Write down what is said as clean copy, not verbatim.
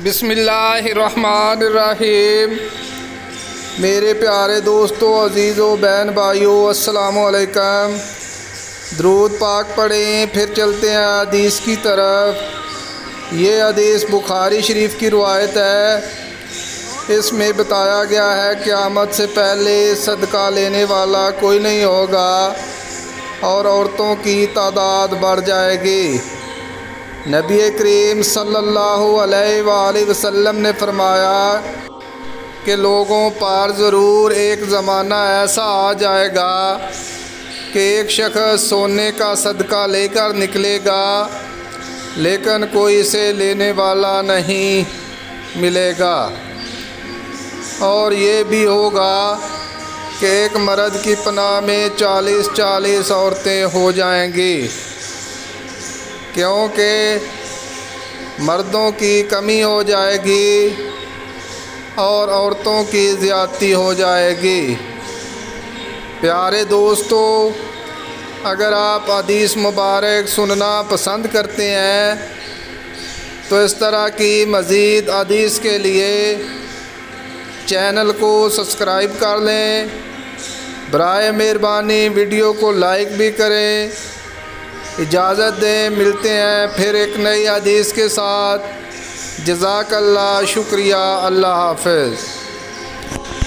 بسم اللہ الرحمن الرحیم۔ میرے پیارے دوستو، عزیزو، بہن بھائیو، السلام علیکم۔ درود پاک پڑھیں، پھر چلتے ہیں حدیث کی طرف۔ یہ حدیث بخاری شریف کی روایت ہے۔ اس میں بتایا گیا ہے قیامت سے پہلے صدقہ لینے والا کوئی نہیں ہوگا اور عورتوں کی تعداد بڑھ جائے گی۔ نبی کریم صلی اللہ علیہ وآلہ وسلم نے فرمایا کہ لوگوں پر ضرور ایک زمانہ ایسا آ جائے گا کہ ایک شخص سونے کا صدقہ لے کر نکلے گا لیکن کوئی اسے لینے والا نہیں ملے گا، اور یہ بھی ہوگا کہ ایک مرد کی پناہ میں 40 عورتیں ہو جائیں گی، کیونکہ مردوں کی کمی ہو جائے گی اور عورتوں کی زیادتی ہو جائے گی۔ پیارے دوستو، اگر آپ حدیث مبارک سننا پسند کرتے ہیں تو اس طرح کی مزید حدیث کے لیے چینل کو سبسکرائب کر لیں۔ برائے مہربانی ویڈیو کو لائک بھی کریں۔ اجازت دیں، ملتے ہیں پھر ایک نئی حدیث کے ساتھ۔ جزاک اللہ، شکریہ، اللہ حافظ۔